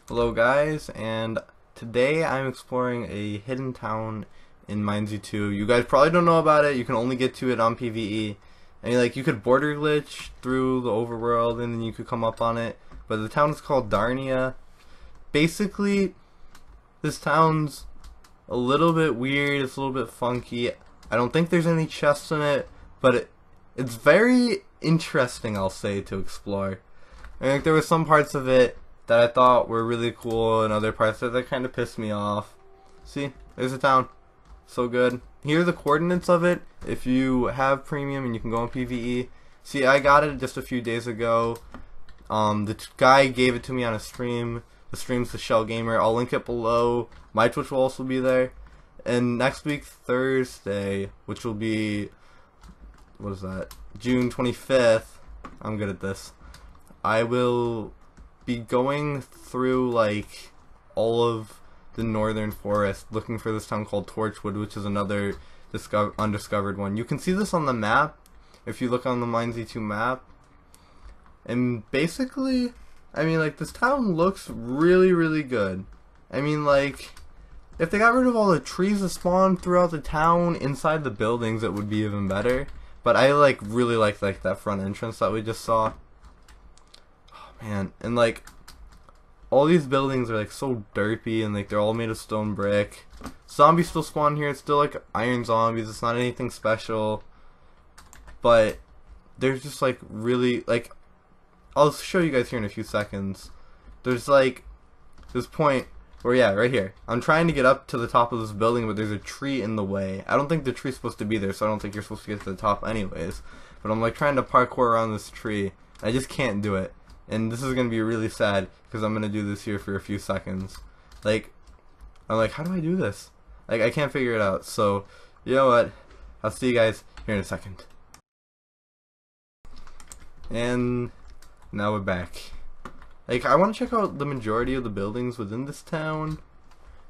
Hello guys, and today I'm exploring a hidden town in MineZ 2. You guys probably don't know about it. You can only get to it on PvE. And you could border glitch through the overworld and then you could come up on it. But the town is called Darnia. Basically, this town's a little bit weird, it's a little bit funky. I don't think there's any chests in it, but it's very interesting, I'll say, to explore. And there were some parts of it that I thought were really cool, and other parts that kind of pissed me off. See, there's a town. So good. Here are the coordinates of it if you have premium and you can go on PvE. See, I got it just a few days ago. The guy gave it to me on a stream. The stream's the Shell Gamer. I'll link it below. My Twitch will also be there. And next week, Thursday, which will be, what is that? June 25th. I'm good at this. I will be going through like all of the northern forest looking for this town called Torchwood, which is another undiscovered one. You can see this on the map if you look on the MineZ 2 map. And basically, I mean, like, this town looks really, really good. I mean, like, if they got rid of all the trees that spawn throughout the town inside the buildings, it would be even better. But I really like that front entrance that we just saw. Man, and like all these buildings are like so derpy and like they're all made of stone brick. Zombies still spawn here. It's still like iron zombies. It's not anything special, but there's just like really like I'll show you guys here in a few seconds. There's like this point where, yeah, right here, I'm trying to get up to the top of this building, but there's a tree in the way. I don't think the tree's supposed to be there, so I don't think you're supposed to get to the top anyways. But I'm like trying to parkour around this tree. I just can't do it. And this is going to be really sad because I'm going to do this here for a few seconds. Like, I'm like, how do I do this? Like, I can't figure it out. So, you know what? I'll see you guys here in a second. And now we're back. Like, I want to check out the majority of the buildings within this town,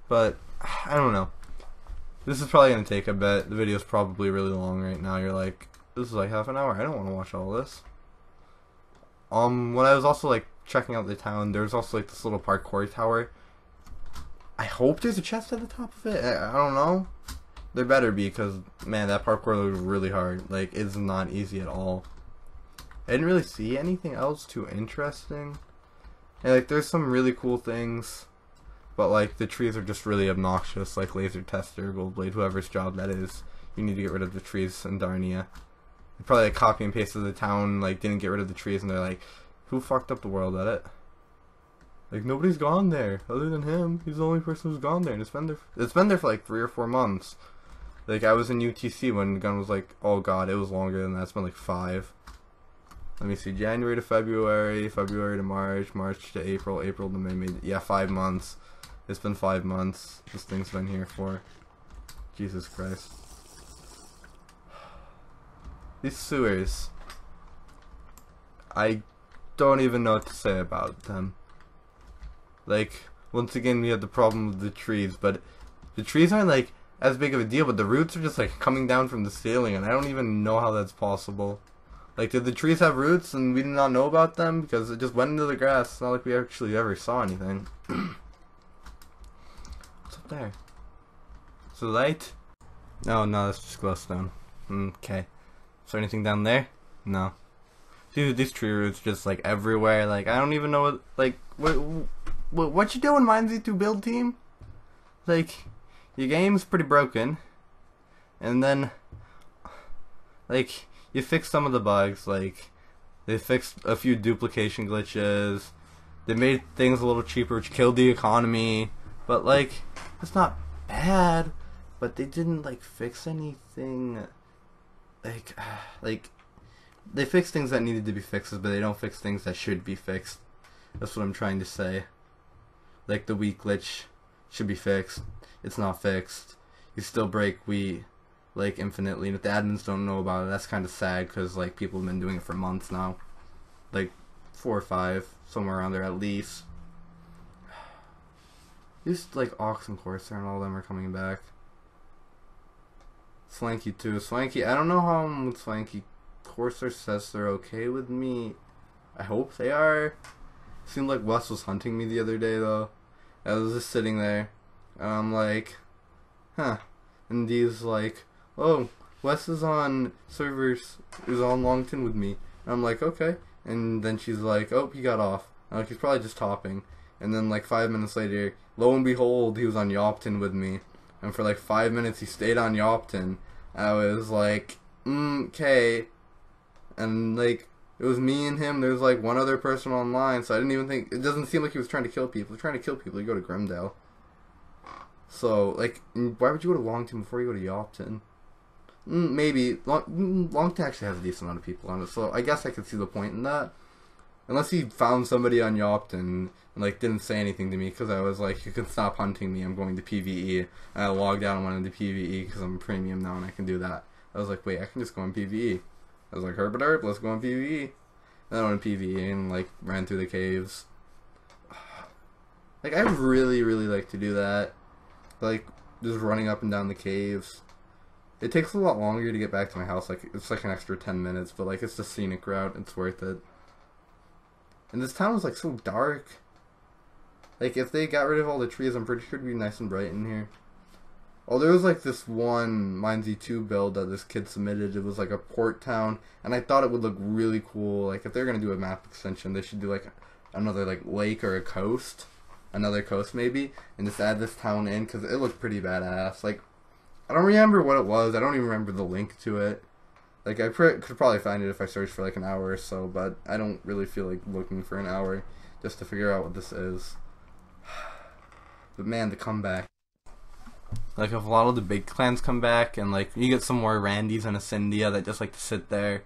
but I don't know. This is probably going to take a bit. The video's probably really long right now. You're like, this is like half an hour. I don't want to watch all this. When I was also like checking out the town, there's also like this little parkour tower. I hope there's a chest at the top of it. I don't know. There better be, because man, that parkour looks really hard. Like, it's not easy at all. I didn't really see anything else too interesting. And like, there's some really cool things, but like the trees are just really obnoxious. Like Laser Tester, Goldblade, whoever's job that is, you need to get rid of the trees in Darnia. Probably like copy and pasted the town, like didn't get rid of the trees, and they're like, who fucked up the world at it? Like, nobody's gone there other than him. He's the only person who's gone there, and it's been there for like 3 or 4 months. Like, I was in UTC when the gun was like, oh god, it was longer than that. It's been like 5. Let me see, January to February, February to March, March to April, April to May, yeah, 5 months. It's been 5 months this thing's been here for. Jesus Christ. These sewers, I don't even know what to say about them. Like, once again, we have the problem with the trees, but the trees aren't like as big of a deal, but the roots are just like coming down from the ceiling, and I don't even know how that's possible. Like, did the trees have roots and we did not know about them because it just went into the grass? It's not like we actually ever saw anything. What's up there? Is it light? Oh no, that's just glowstone. Okay. Is there anything down there? No. Dude, these tree roots just like everywhere. Like, I don't even know what, like, what you doing, MineZ 2 build team? Like, your game's pretty broken. And then, like, you fixed some of the bugs. Like, they fixed a few duplication glitches. They made things a little cheaper, which killed the economy. But, like, it's not bad. But they didn't, like, fix anything. Like, they fix things that needed to be fixed, but they don't fix things that should be fixed. That's what I'm trying to say. Like, the weak glitch should be fixed. It's not fixed. You still break Wii, like, infinitely. And if the admins don't know about it, that's kind of sad, because, like, people have been doing it for months now. Like, 4 or 5, somewhere around there at least. These, like, Ox and Corsair and all of them are coming back. Swanky too. Swanky, I don't know how I'm with Swanky. Corsair says they're okay with me. I hope they are. Seemed like Wes was hunting me the other day though. I was just sitting there, and I'm like, huh. And Dee's like, oh, Wes is on servers, is on Longton with me. And I'm like, okay. And then she's like, oh, he got off. I'm like, he's probably just hopping. And then like 5 minutes later, lo and behold, he was on Yopton with me. And for like 5 minutes, he stayed on Yopton. I was like, okay. And like, it was me and him. There's like one other person online, so I didn't even think. It doesn't seem like he was trying to kill people. If he's trying to kill people, you go to Grimdale. So like, why would you go to Longton before you go to Yopton? Maybe Longton actually has a decent amount of people on it, so I guess I could see the point in that. Unless he found somebody on Yopton and like didn't say anything to me because I was like, you can stop hunting me. I'm going to PVE. And I logged out and went into PVE because I'm premium now and I can do that. I was like, wait, I can just go on PVE. I was like, herp, let's go on PvE. Then I went on PvE and like ran through the caves. Like I really like to do that. Like just running up and down the caves. It takes a lot longer to get back to my house. Like it's like an extra 10 minutes, but like it's the scenic route. It's worth it. And this town is like so dark. Like if they got rid of all the trees, I'm pretty sure it'd be nice and bright in here. Oh, there was like this one MineZ 2 build that this kid submitted. It was like a port town, and I thought it would look really cool. Like if they're gonna do a map extension, they should do like another like lake or a coast, another coast maybe, and just add this town in because it looked pretty badass. Like I don't remember what it was. I don't even remember the link to it. Like I could probably find it if I searched for like an hour or so, but I don't really feel like looking for an hour just to figure out what this is. But man, the comeback. Like if a lot of the big clans come back and like you get some more Randys and a Cyndia that just like to sit there,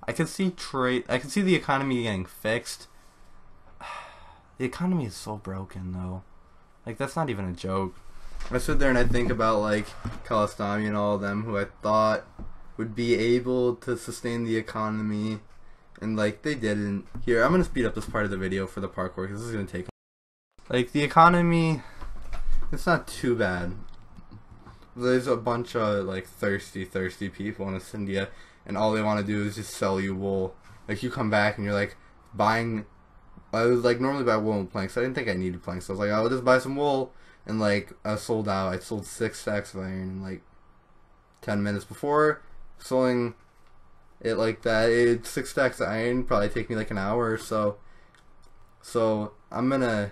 I could see the economy getting fixed. The economy is so broken though. Like that's not even a joke. I sit there and I think about like Kalastami and all of them who I thought would be able to sustain the economy, and like they didn't. Here, I'm gonna speed up this part of the video for the parkour because this is gonna take. Like the economy, it's not too bad. There's a bunch of like thirsty people in India, and all they want to do is just sell you wool. Like you come back and you're like buying. I was like normally buy wool and planks. I didn't think I needed planks. So I was like, I'll just buy some wool, and like I sold out. I sold 6 stacks of iron in like 10 minutes. Before selling it like that, 6 stacks of iron probably take me like an hour or so. So I'm gonna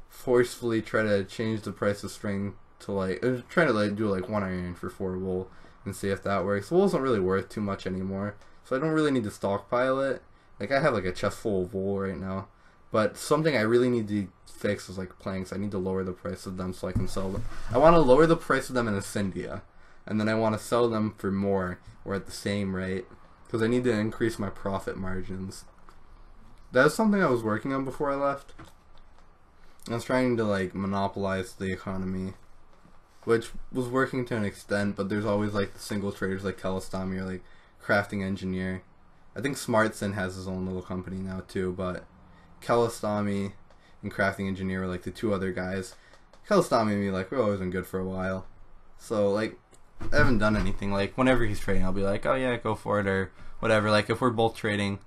forcefully try to change the price of string to like try to like do like 1 iron for 4 wool and see if that works. Wool isn't really worth too much anymore, so I don't really need to stockpile it. Like I have like a chest full of wool right now, but something I really need to fix is like planks. I need to lower the price of them so I can sell them. I want to lower the price of them in Ascendia, and then I want to sell them for more or at the same rate because I need to increase my profit margins. That's something I was working on before I left. I was trying to like monopolize the economy, which was working to an extent, but there's always like the single traders like Kalastami or like Crafting Engineer. I think SmartSyn has his own little company now too, but Kalastami and Crafting Engineer are like the 2 other guys. Kalastami and me, like, we've always been good for a while. So like I haven't done anything. Like whenever he's trading, I'll be like, oh yeah, go for it or whatever. Like if we're both trading,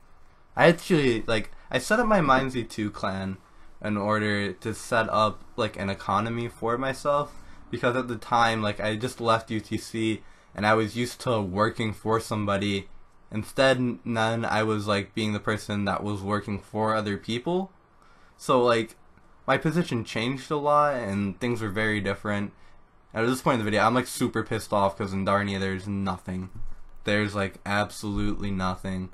I actually like I set up my MineZ 2 clan in order to set up like an economy for myself, because at the time like I just left UTC and I was used to working for somebody. Instead, then I was like being the person that was working for other people. So like my position changed a lot and things were very different. And at this point in the video, I'm like super pissed off because in Darnia there's nothing. There's like absolutely nothing.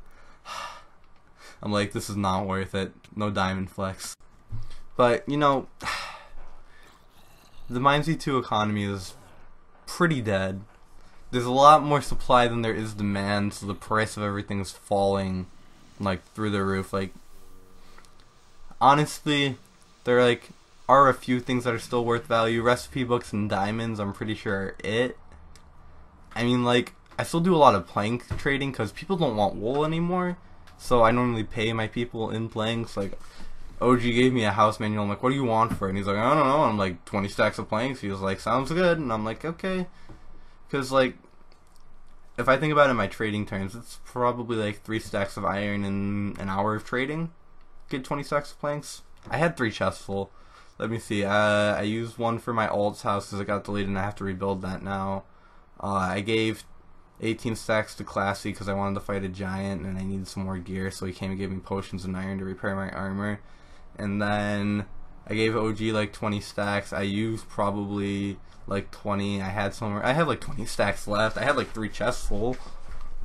I'm like, this is not worth it. No diamond flex. But you know, the MineZ 2 economy is pretty dead. There's a lot more supply than there is demand, so the price of everything is falling like through the roof. Like honestly, there like are a few things that are still worth value. Recipe books and diamonds, I'm pretty sure are it. I mean, like I still do a lot of plank trading because people don't want wool anymore. So I normally pay my people in planks. Like OG gave me a house manual. I'm like, what do you want for it? And he's like, I don't know. I'm like, 20 stacks of planks. He was like, sounds good. And I'm like, okay. Because, like, if I think about it in my trading terms, it's probably like 3 stacks of iron in an hour of trading. get 20 stacks of planks. I had 3 chests full. Let me see. I used one for my alt's house because it got deleted and I have to rebuild that now. I gave 18 stacks to Classy because I wanted to fight a giant and I needed some more gear, so he came and gave me potions and iron to repair my armor. And then I gave OG like 20 stacks. I used probably like 20. I had like 20 stacks left. I had like 3 chests full,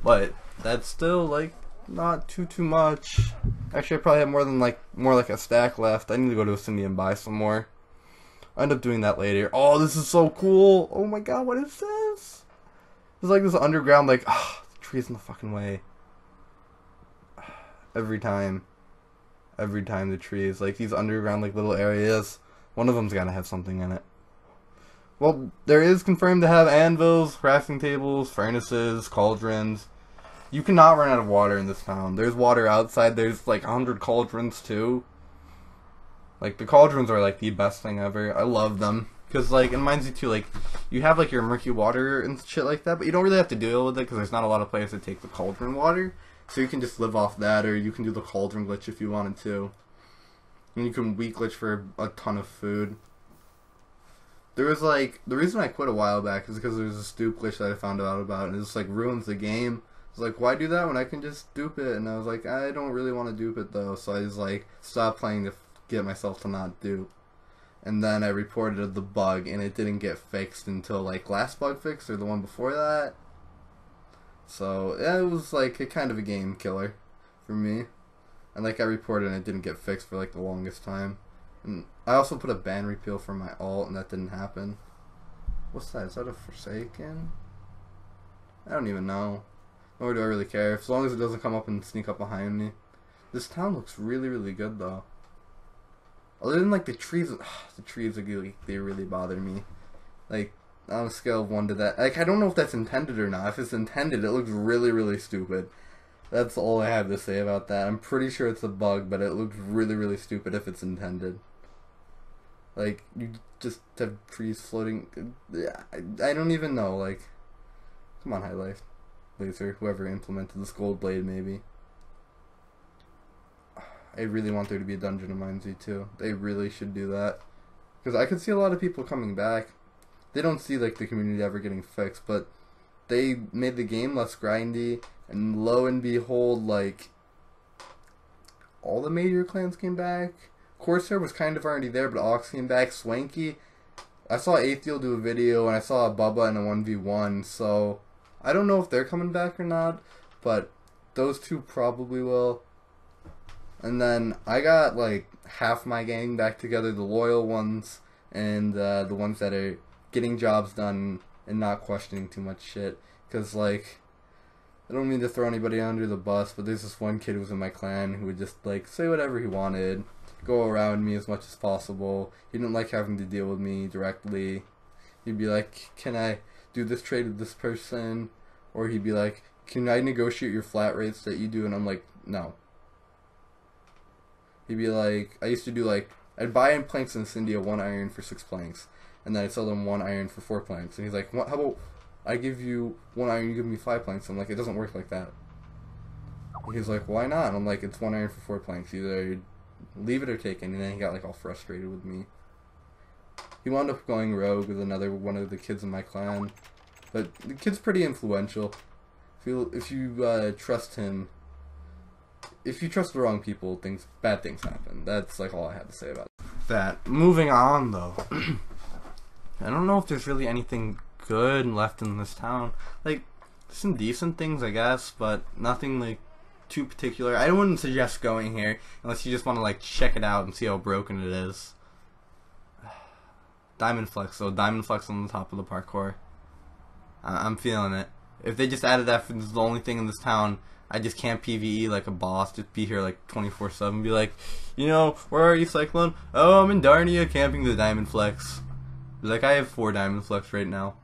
but that's still like not too much. Actually, I probably have more like a stack left. I need to go to Cindy and buy some more. I'll end up doing that later. Oh, this is so cool. Oh my god, what is this? It's like this underground, like, the tree's in the fucking way. Every time the trees, like these underground, like little areas, one of them's gotta have something in it. Well, there is confirmed to have anvils, crafting tables, furnaces, cauldrons. You cannot run out of water in this town. There's water outside. There's like 100 cauldrons too. Like the cauldrons are like the best thing ever. I love them because like in MineZ too, like you have like your murky water and shit like that, but you don't really have to deal with it because there's not a lot of players that take the cauldron water. So you can just live off that, or you can do the cauldron glitch if you wanted to. And you can weak glitch for a ton of food. There was like, the reason I quit a while back is because there was a dupe glitch that I found out about, and it just like ruins the game. I was like, why do that when I can just dupe it? And I was like, I don't really want to dupe it though, so I just like stopped playing to get myself to not dupe. And then I reported the bug, and it didn't get fixed until like last bug fix or the one before that. So yeah, it was like a kind of a game killer for me. And like I reported and it didn't get fixed for like the longest time. And I also put a ban repeal for my alt and that didn't happen. What's that? Is that a Forsaken? I don't even know. Nor do I really care, as long as it doesn't come up and sneak up behind me. This town looks really good though. Other than like the trees, they really bother me. Like on a scale of 1 to that, like I don't know if that's intended or not. If it's intended, it looks really stupid. That's all I have to say about that. I'm pretty sure it's a bug, but it looks really stupid if it's intended. Like you just have trees floating. I don't even know. Like, come on, High Life. Laser, whoever implemented this gold blade, maybe. I really want there to be a dungeon in MineZ too. They really should do that, because I could see a lot of people coming back. They don't see like the community ever getting fixed, but they made the game less grindy, and lo and behold, like all the major clans came back. Corsair was kind of already there, but Ox came back. Swanky, I saw Aethiel do a video, and I saw Bubba in a 1v1, so I don't know if they're coming back or not, but those two probably will. And then I got like half my gang back together, the loyal ones and the ones that are getting jobs done and not questioning too much shit. Because like, I don't mean to throw anybody under the bus, but there's this one kid who was in my clan who would just like say whatever he wanted, go around me as much as possible. He didn't like having to deal with me directly. He'd be like, can I do this trade with this person? Or he'd be like, can I negotiate your flat rates that you do? And I'm like, no. He'd be like, I used to do like, I'd buy in planks in India 1 iron for 6 planks, and then I'd sell them 1 iron for 4 planks. And he's like, how about I give you 1 iron, you give me 5 planks? I'm like, it doesn't work like that. He's like, why not? And I'm like, it's 1 iron for 4 planks. Either leave it or take it. And then he got like all frustrated with me. He wound up going rogue with another one of the kids in my clan. But the kid's pretty influential. If you trust him, if you trust the wrong people, bad things happen. That's like all I have to say about that. Moving on though, I don't know if there's really anything good left in this town. Like some decent things, I guess, but nothing like too particular. I wouldn't suggest going here unless you just want to like check it out and see how broken it is. Diamond Flex, so Diamond Flex on the top of the parkour. I'm feeling it. If they just added that, this is the only thing in this town, I just can't PvE like a boss, just be here like 24/7, be like, you know, where are you, Cyclone? Oh, I'm in Darnia camping the Diamond Flex. Be like, I have 4 Diamond Flex right now.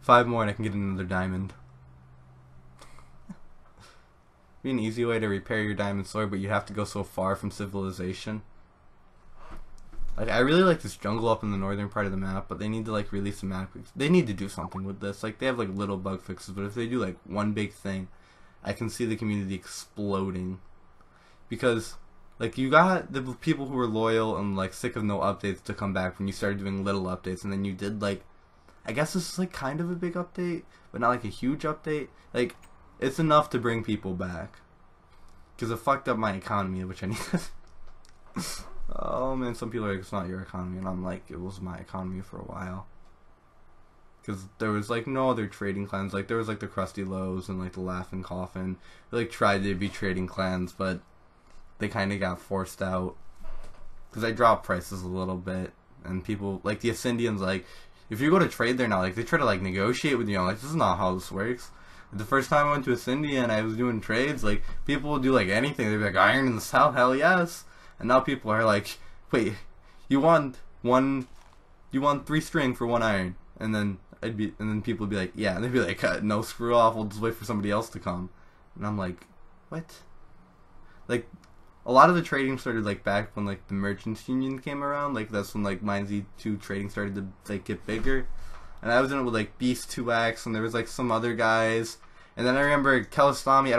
5 more and I can get another diamond. Be an easy way to repair your diamond sword, but you have to go so far from civilization. Like, I really like this jungle up in the northern part of the map, but they need to like release a map. They need to do something with this. Like, they have like little bug fixes, but if they do like one big thing, I can see the community exploding. Because like you got the people who were loyal and like sick of no updates to come back when you started doing little updates, and then you did like, I guess this is like kind of a big update, but not like a huge update. Like it's enough to bring people back because it fucked up my economy, which I needed. Oh man, some people are like, it's not your economy, and I'm like, it was my economy for a while. Because there was like no other trading clans. Like there was like the Krusty Lows and like the Laughing Coffin. They like tried to be trading clans, but they kind of got forced out. Because I dropped prices a little bit, and people like the Ascendians, like if you go to trade there now, like they try to like negotiate with you. I'm like, this is not how this works. The first time I went to Ascendia and I was doing trades, like people would do like anything. They'd be like, iron in the south, hell yes. And now people are like, wait, you want 3 string for 1 iron, and then people would be like, yeah, and they'd be like, no, screw off, we'll just wait for somebody else to come. And I'm like, what? Like, a lot of the trading started like back when like the Merchants Union came around. Like that's when like MineZ 2 trading started to like get bigger. And I was in it with like Beast 2X, and there was like some other guys. And then I remember Kalistami,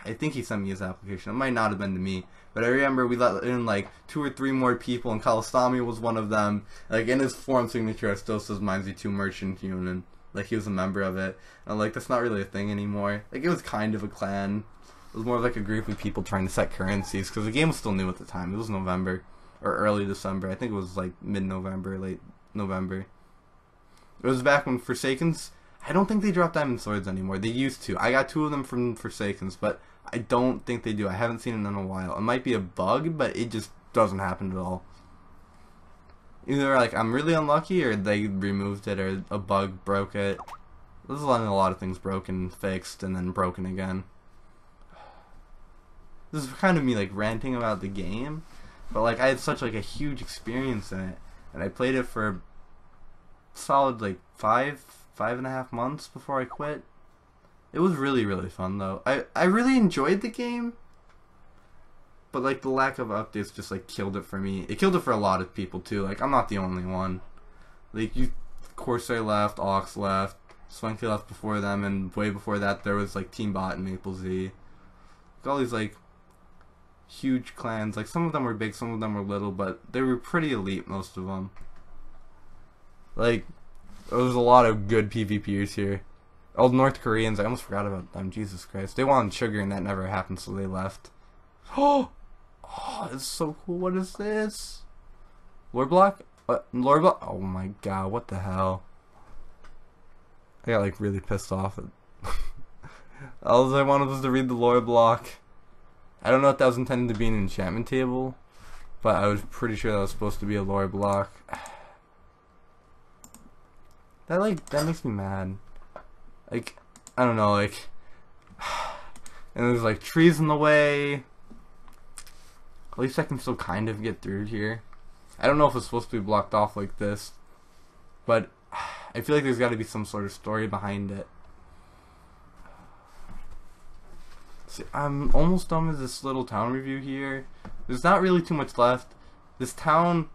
I think he sent me his application. It might not have been to me. But I remember we let in like 2 or 3 more people, and Kalistami was one of them. Like in his forum signature, it still says MineZ 2 Merchant Union. Like he was a member of it. And I'm like, that's not really a thing anymore. Like it was kind of a clan. It was more like a group of people trying to set currencies, because the game was still new at the time. It was November or early December. I think it was like mid-November, late November. It was back when Forsakens. I don't think they drop diamond swords anymore. They used to. I got 2 of them from Forsakens, but I don't think they do. I haven't seen it in a while. It might be a bug, but it just doesn't happen at all. Either like I'm really unlucky, or they removed it, or a bug broke it. There's a lot of things broken, fixed, and then broken again. This is kind of me like ranting about the game, but like I had such like a huge experience in it, and I played it for a solid like 5.5 months before I quit. It was really, really fun though. I really enjoyed the game, but like the lack of updates just like killed it for me. It killed it for a lot of people too. Like I'm not the only one. Like Corsair left, Ox left, Swanky left before them, and way before that there was like Team Bot and Maple Z. Like, all these like huge clans. Like some of them were big, some of them were little, but they were pretty elite, most of them. Like there was a lot of good PvPers here. Oh, North Koreans, I almost forgot about them. Jesus Christ. They wanted sugar and that never happened, so they left. Oh, it's so cool. What is this? Lore block? Lore block? Oh my god, what the hell? I got like really pissed off. All I wanted was to read the lore block. I don't know if that was intended to be an enchantment table, but I was pretty sure that was supposed to be a lore block. That makes me mad. Like, I don't know, like, and there's like trees in the way. At least I can still kind of get through here. I don't know if it's supposed to be blocked off like this, but I feel like there's got to be some sort of story behind it. See, I'm almost done with this little town review here. There's not really too much left. This town,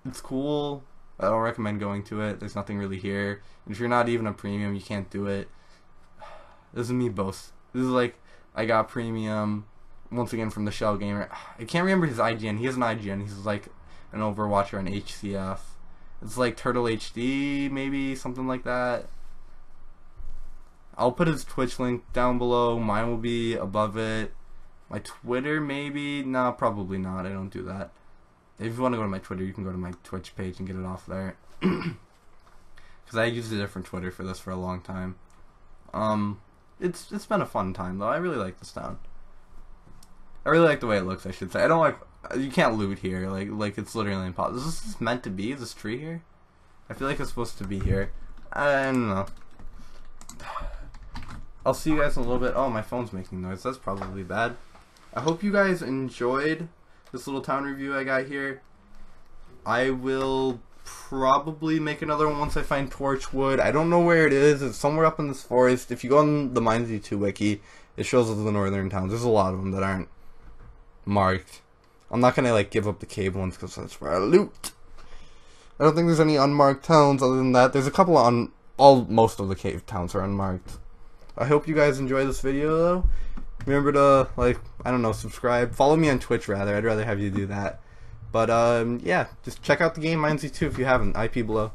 it's cool. I don't recommend going to it. There's nothing really here. And if you're not even a premium, you can't do it. This is me boast. This is like, I got premium, once again from the Shell Gamer. I can't remember his IGN. He has an IGN. He's like an Overwatcher on HCF. It's like Turtle HD, maybe, something like that. I'll put his Twitch link down below. Mine will be above it. My Twitter, maybe? No, probably not. I don't do that. If you want to go to my Twitter, you can go to my Twitch page and get it off there. Because I used a different Twitter for this for a long time. It's been a fun time though. I really like this town. I really like the way it looks, I should say. I don't like, you can't loot here. Like it's literally impossible. Is this meant to be? Is this tree here? I feel like it's supposed to be here. I don't know. I'll see you guys in a little bit. Oh, my phone's making noise. That's probably bad. I hope you guys enjoyed this little town review I got here. I will probably make another one once I find Torchwood. I don't know where it is. It's somewhere up in this forest. If you go on the MineZ 2 wiki, it shows us the northern towns. There's a lot of them that aren't marked. I'm not gonna like give up the cave ones because that's where I loot. I don't think there's any unmarked towns other than that. There's a couple most of the cave towns are unmarked. I hope you guys enjoy this video though. remember to, like, I don't know, subscribe. Follow me on Twitch, rather. I'd rather have you do that. But, yeah, just check out the game MineZ 2 if you haven't. IP below.